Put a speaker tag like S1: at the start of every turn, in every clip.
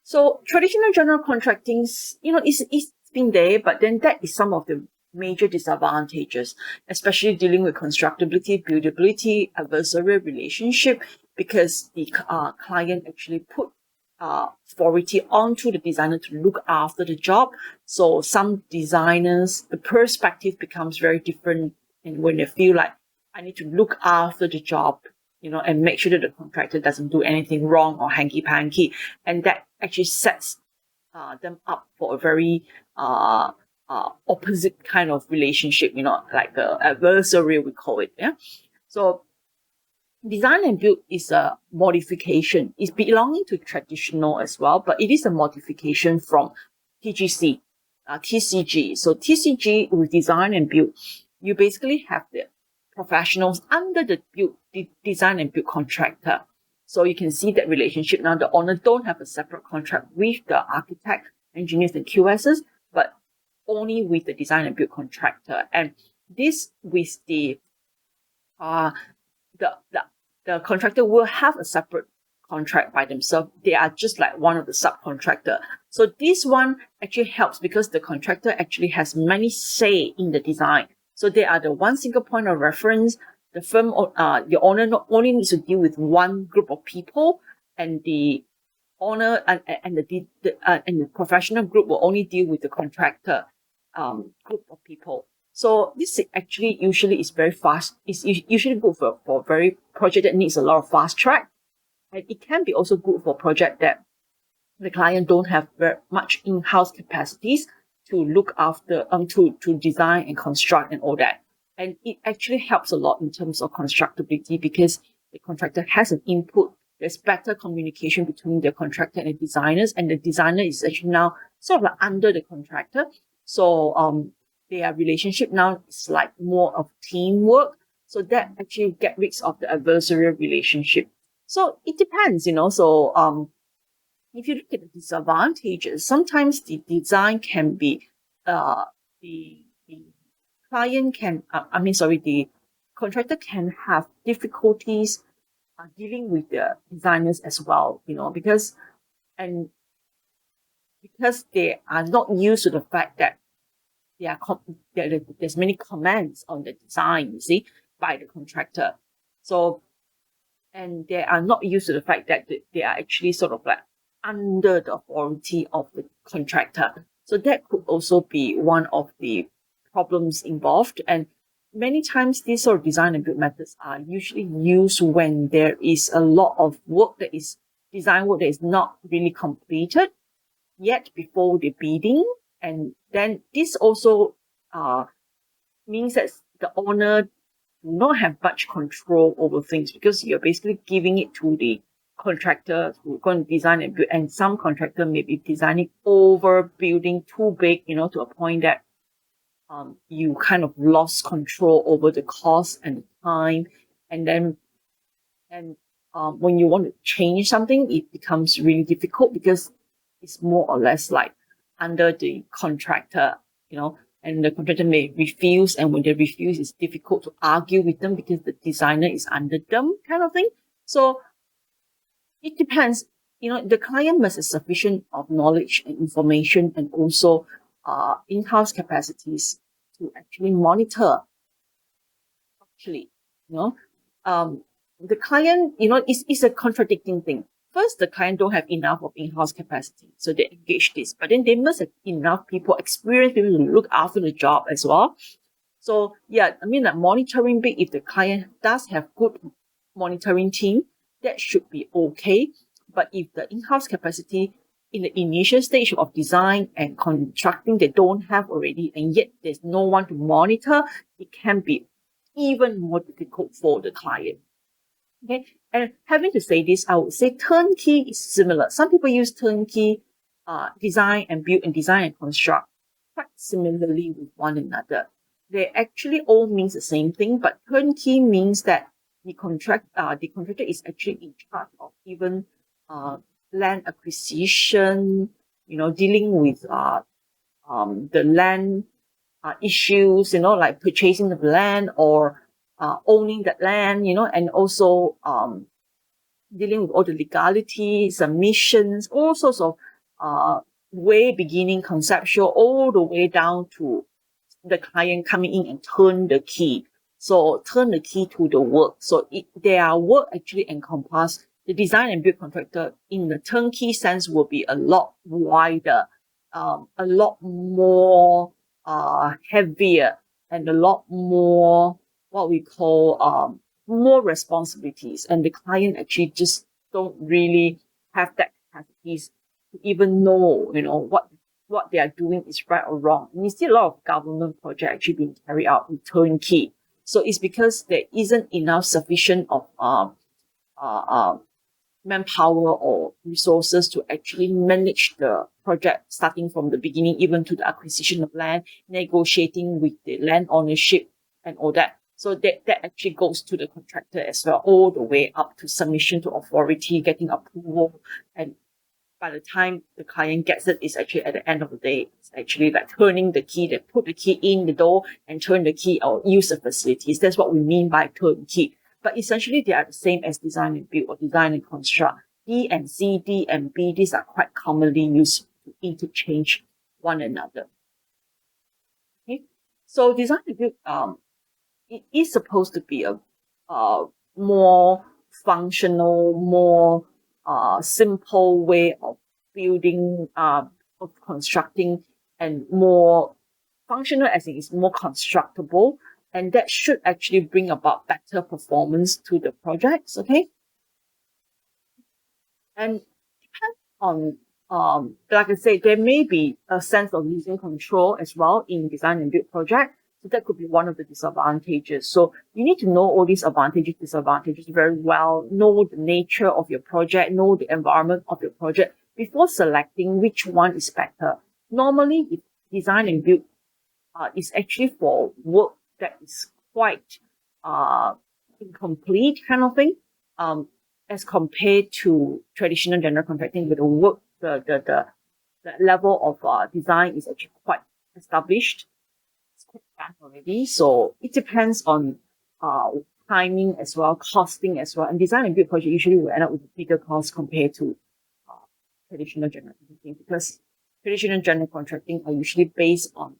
S1: So traditional general contracting, it's been there, but then that is some of the major disadvantages, especially dealing with constructability, buildability, adversarial relationship, because the client actually put authority onto the designer to look after the job. So some designers, the perspective becomes very different, and when they feel like I need to look after the job, and make sure that the contractor doesn't do anything wrong or hanky-panky, and that actually sets them up for a very opposite kind of relationship, like adversarial, we call it. Yeah. So design and build is a modification. It's belonging to traditional as well, but it is a modification from TGC, TCG. So TCG with design and build, you basically have the professionals under the design and build contractor. So you can see that relationship now. The owner don't have a separate contract with the architect, engineers, and QSs, but only with the design and build contractor. And this with the contractor will have a separate contract by themselves. They are just like one of the subcontractor. So this one actually helps because the contractor actually has many say in the design. So they are the one single point of reference. The firm, the owner not only needs to deal with one group of people, and the owner and the professional group will only deal with the contractor group of people. So this actually usually is very fast. It's usually good for very project that needs a lot of fast track. And it can be also good for project that the client don't have very much in-house capacities to look after, to design and construct and all that. And it actually helps a lot in terms of constructability because the contractor has an input. There's better communication between the contractor and the designers, and the designer is actually now sort of like under the contractor. So their relationship now is like more of teamwork. So that actually get rid of the adversarial relationship. So it depends, So if you look at the disadvantages, sometimes the design can be the client can the contractor can have difficulties dealing with the designers as well, because they are not used to the fact that there's many comments on the design, you see, by the contractor. So, and they are not used to the fact that they are actually sort of like under the authority of the contractor. So that could also be one of the problems involved. And many times these sort of design and build methods are usually used when there is a lot of work that is design work that is not really completed yet before the bidding. And then this also means that the owner do not have much control over things because you're basically giving it to the contractor who's going to design and build. And some contractor may be designing over building too big, to a point that you kind of lost control over the cost and the time. And then when you want to change something, it becomes really difficult because it's more or less like under the contractor, and the contractor may refuse. And when they refuse, it's difficult to argue with them because the designer is under them kind of thing. So it depends. The client must have sufficient of knowledge and information and also in-house capacities to actually monitor. Actually, the client, it's a contradicting thing. First, the client don't have enough of in-house capacity, so they engage this. But then they must have enough experienced people to look after the job as well. So yeah, like monitoring bit, if the client does have good monitoring team, that should be okay. But if the in-house capacity in the initial stage of design and constructing they don't have already, and yet there's no one to monitor, it can be even more difficult for the client. Okay, and having to say this, I would say turnkey is similar. Some people use turnkey, design and build and design and construct quite similarly with one another. They actually all means the same thing, but turnkey means that the contractor is actually in charge of even land acquisition, dealing with the land issues, like purchasing the land or owning that land, and also dealing with all the legality, submissions, all sorts of way beginning conceptual all the way down to the client coming in and turn the key. So turn the key to the work. So their work actually encompass the design and build contractor in the turnkey sense will be a lot wider, a lot more heavier, and a lot more what we call more responsibilities. And the client actually just don't really have that capacities to even know, what they are doing is right or wrong. And you see a lot of government projects actually being carried out in turnkey. So it's because there isn't enough sufficient of manpower or resources to actually manage the project starting from the beginning, even to the acquisition of land, negotiating with the land ownership and all that. So that actually goes to the contractor as well, all the way up to submission to authority, getting approval, and by the time the client gets it, it's actually at the end of the day, it's actually like turning the key. They put the key in the door and turn the key or use the facilities. That's what we mean by turnkey. But essentially, they are the same as design and build or design and construct. D and C, D and B, these are quite commonly used to interchange one another. Okay, so design and build, it is supposed to be a more functional, more simple way of building, of constructing, and more functional as in it's more constructible, and that should actually bring about better performance to the projects. Okay, and depends on like I said, there may be a sense of losing control as well in design and build project. So that could be one of the disadvantages. So you need to know all these advantages, disadvantages very well, know the nature of your project, know the environment of your project before selecting which one is better. Normally, if design and build is actually for work that is quite incomplete kind of thing, as compared to traditional general contracting, where the work, the level of design is actually quite established. It's quite done already. So it depends on timing as well, costing as well. And design and build project usually will end up with a bigger cost compared to traditional general contracting, because traditional general contracting are usually based on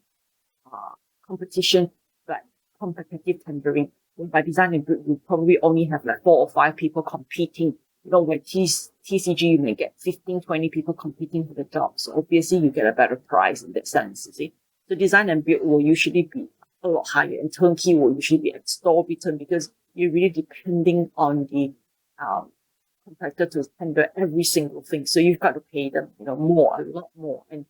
S1: competition, like competitive tendering. By design and build, you probably only have like 4 or 5 people competing. When TCG, you may get 15, 20 people competing for the job. So obviously you get a better price in that sense, you see. So design and build will usually be a lot higher, and turnkey will usually be exorbitant because you're really depending on the contractor to handle every single thing. So you've got to pay them, more, a lot more. And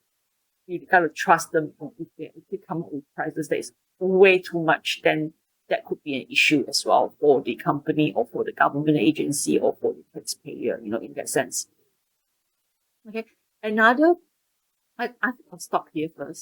S1: you've got to trust them. If they come up with prices that is way too much, then that could be an issue as well for the company or for the government agency or for the taxpayer, in that sense. Okay. I think I'll stop here first.